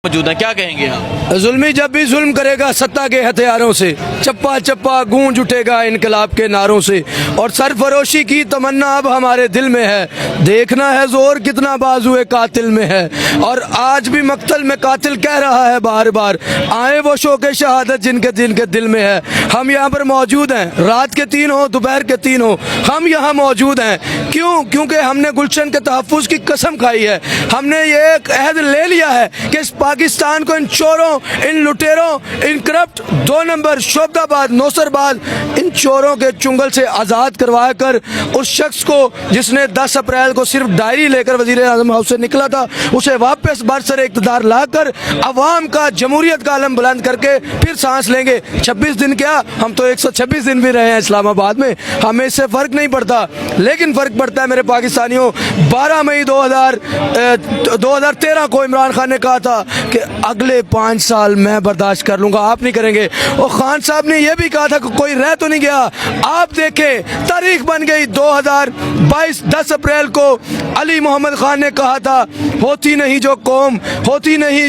موجود ہیں، کیا کہیں گے آپ؟ ظلمی جب بھی ظلم کرے گا سطح کے ہتھیاروں سے، چپا چپا گونج اٹھے گا انقلاب کے نعروں سے، اور سرفروشی کی تمنا اب ہمارے دل میں ہے، دیکھنا ہے زور کتنا بازوئے قاتل میں ہے، اور آج بھی مقتل میں قاتل کہہ رہا ہے بار بار، آئے وہ شوق شہادت جن کے دل میں ہے۔ ہم یہاں پر موجود ہیں، رات کے 3 ہو دوپہر کے 3 ہو، ہم یہاں موجود ہیں۔ کیونکہ ہم نے گلشن کے تحفظ کی قسم کھائی ہے، ہم نے یہ ایک عہد لے لیا ہے کہ اس پاکستان کو ان چوروں، ان لٹیروں، ان کرپٹ 2 نمبر شعبدآباد نوسرباد ان چوروں کے چنگل سے آزاد کروا کر اس شخص کو جس نے 10 اپریل کو صرف ڈائری لے کر وزیر اعظم ہاؤس سے نکلا تھا، اسے واپس برسر اقتدار لا کر عوام کا جمہوریت کا علم بلند کر کے پھر سانس لیں گے۔ 26 دن کیا، ہم تو 126 دن بھی رہے ہیں اسلام آباد میں، ہمیں اس سے فرق نہیں پڑتا، لیکن فرق پڑتا ہے میرے پاکستانیوں۔ 12 مئی 2013 کو عمران خان نے کہا تھا کہ اگلے 5 سال میں برداشت کر لوں گا، آپ نہیں کریں گے، اور خان صاحب نے یہ بھی کہا تھا کہ کوئی رہ تو نہیں گیا۔ آپ دیکھیں تاریخ بن گئی 2022 10 اپریل کو علی محمد خان نے کہا تھا ہوتی نہیں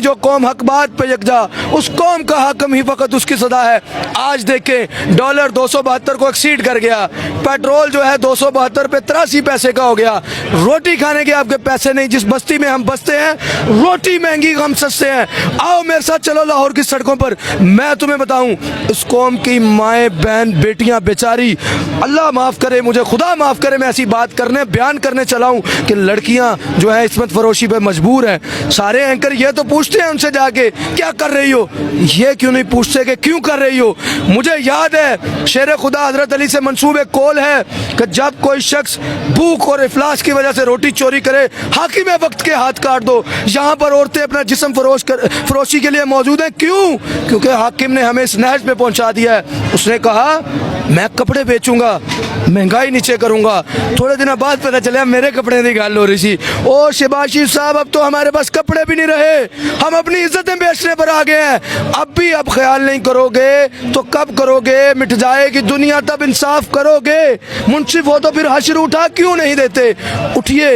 جو قوم حق بات پہ یکجا، اس قوم کا حاکم ہی فقط اس کی صدا ہے۔ آج دیکھیں ڈالر 272 کو ایکسیڈ کر گیا، پیٹرول جو ہے 272 پہ 83 پیسے کا ہو گیا، روٹی کھانے کے آپ کے پیسے نہیں، جس بستی میں ہم بستے ہیں روٹی مہنگی ہم سستے ہیں۔ آؤ میرے ساتھ چلو لاہور کی سڑکوں پر، میں تمہیں بتاؤں اس قوم کی مائیں بہن بیٹیاں بیچاری، اللہ معاف کرے مجھے، خدا معاف کرے میں ایسی بات کرنے بیان کرنے چلا ہوں کہ لڑکیاں جو ہیں عصمت فروشی پہ مجبور ہیں۔ سارے اینکر یہ تو پوچھتے ہیں ان سے جا کے کیا کر رہی ہو، یہ کیوں نہیں پوچھتے کہ کیوں کر رہی ہو؟ مجھے یاد ہے شیر خدا حضرت علی سے منسوب ایک قول ہے کہ جب کوئی شخص بھوک اور افلاس کی وجہ سے روٹی چوری کرے حاکم وقت کے ہاتھ کاٹ دو۔ یہاں پر عورتیں اپنا جسم فروشی کے لیے موجود ہیں، کیونکہ حاکم نے ہمیں اس نہج پہ پہنچا دیا ہے۔ اس نے کہا میں کپڑے بیچوں گا، مہنگائی نیچے کروں گا، تھوڑے دن بعد پتہ چلے میرے کپڑے کی گال ہو رہی تھی، او شباشی صاحب اب تو ہمارے پاس کپڑے بھی نہیں رہے، ہم اپنی عزتیں بیچنے پر آ گئے ہیں۔ اب خیال نہیں کرو گے تو کب کرو گے؟ مٹ جائے گی دنیا تب انصاف کرو گے، منصف ہو تو پھر حشر اٹھا کیوں نہیں دیتے؟ اٹھیے۔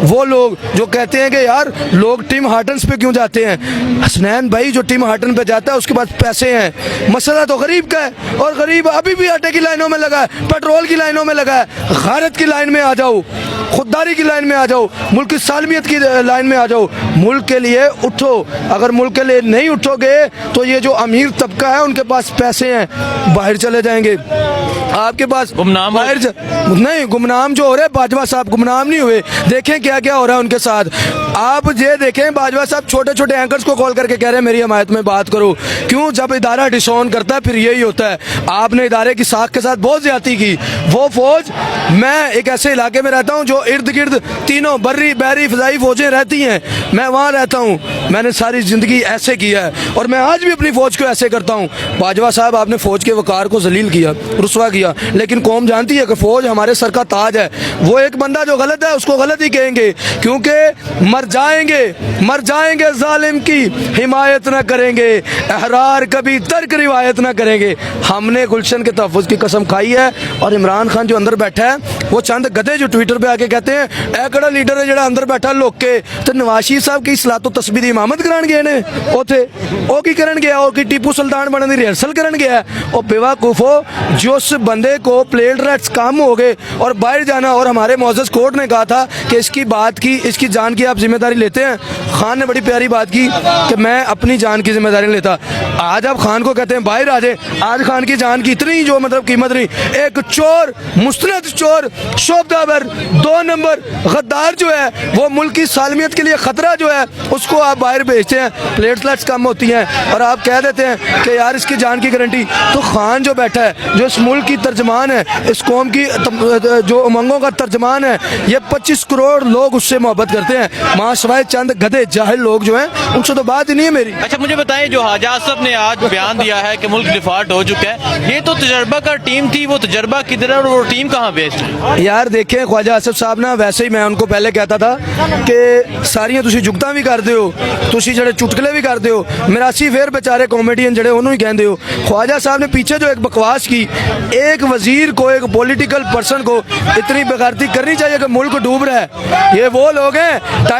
وہ لوگ جو کہتے ہیں کہ یار لوگ ٹیم ہارٹنز پہ کیوں جاتے ہیں، حسنین بھائی جو ٹیم ہارٹن پہ جاتا ہے اس کے پاس پیسے ہیں، مسئلہ تو غریب کا ہے، اور غریب ابھی بھی آٹے کی لائنوں میں لگا ہے، پیٹرول کی لائنوں میں لگا ہے۔ غیرت کی لائن میں آ جاؤ، خودداری کی لائن میں آ جاؤ، ملک کی سالمیت کی لائن میں آ جاؤ، ملک کے لیے اٹھو۔ اگر ملک کے لیے نہیں اٹھو گے تو یہ جو امیر طبقہ ہے ان کے پاس پیسے ہیں، باہر چلے جائیں گے۔ آپ کے پاس گمنام نہیں، گمنام جو ہو رہے باجوہ صاحب گمنام نہیں ہوئے، دیکھیں کیا کیا ہو رہا ہے ان کے ساتھ۔ آپ یہ دیکھیں باجوہ صاحب چھوٹے چھوٹے اینکرز کو کال کر کے کہہ رہے ہیں میری حمایت میں بات کرو، کیوں؟ جب ادارہ ڈسون کرتا ہے پھر یہی ہوتا ہے۔ آپ نے ادارے کی ساکھ کے ساتھ بہت زیادتی کی۔ وہ فوج، میں ایک ایسے علاقے میں رہتا ہوں جو ارد گرد تینوں بری بحری فضائی فوجیں رہتی ہیں، میں وہاں رہتا ہوں، میں نے ساری زندگی ایسے کیا ہے اور میں آج بھی اپنی فوج کو ایسے کرتا ہوں۔ باجوہ صاحب آپ نے فوج کے وقار کو ذلیل کیا، رسوا کیا، لیکن قوم جانتی ہے کہ فوج ہمارے سر کا تاج ہے۔ وہ ایک بندہ جو غلط ہے اس کو غلط ہی کہیں گے، کیونکہ مر جائیں گے ظالم کی حمایت نہ کریں گے، احرار کبھی ترک روایت نہ کریں گے۔ ہم نے گلشن کے تحفظ کی قسم کھائی ہے، اور عمران خان جو اندر بیٹھا ہے وہ چند گدھے جو ٹویٹر پہ آ کے کہتے ہیں اے کڑا لیڈر ہے جڑا اندر بیٹھا لوک کے، تو نواز شریف صاحب کی اصلاۃ و تثبیت امامت کران گئے نے، او تھے او کی کرن گیا، او کی ٹیپو سلطان بننے دی ریہرسل کرن گیا، او بیوقوفو جس بندے کو پلیٹ رائٹس کام ہو گئے اور باہر جانا، اور ہمارے معزز کورٹ نے کہا تھا کہ اس کی جان کی آپ ذمہ داری لیتے ہیں۔ خان نے بڑی پیاری بات کی کہ میں اپنی جان کی ذمہ داری نہیں لیتا۔ آج آپ خان کو کہتے ہیں باہر آ جائیں، آج خان کی جان کی اتنی جو مطلب قیمت نہیں۔ ایک چور، مستند چور، شعبدآباد 2 نمبر غدار جو ہے، وہ ملک کی سالمیت کے لیے خطرہ جو ہے، اس کو آپ باہر بھیجتے ہیں، پلیٹلیٹس کم ہوتی ہیں اور آپ کہہ دیتے ہیں کہ یار اس کی جان کی گارنٹی۔ تو خان جو بیٹھا ہے، جو اس ملک کی ترجمان ہے، اس قوم کی جو امنگوں کا ترجمان ہے، یہ 25 کروڑ لوگ اس سے محبت کرتے ہیں، ماں سوائے چند گدھے جاہل لوگ جو ہیں ان سے تو بات ہی نہیں ہے میری۔ اچھا مجھے بتائیں، جو حاجی آصف نے آج بیان دیا ہے کہ ملک ڈیفالٹ ہو چکا ہے، یہ تو تجربہ کار ٹیم تھی، وہ تجربہ کدھر ہے اور وہ ٹیم کہاں بیسڈ ہے؟ یار دیکھیں خواجہ آصف صاحب نا، ویسے ہی میں ان کو پہلے کہتا تھا کہ ساریاں تسی جگتاں بھی کرتے ہو، تسی جڑے چٹکلے بھی کرتے ہو، میراسی فیر بیچارے کامیڈین جڑے انہوں ہی کہندے ہو۔ خواجہ صاحب نے پیچھے جو ایک بکواس کی، ایک وزیر کو، ایک پولیٹیکل پرسن کو اتنی بغیرتی کرنی چاہیے کہ ملک ڈوب رہا ہے۔ یہ وہ لوگ ہیں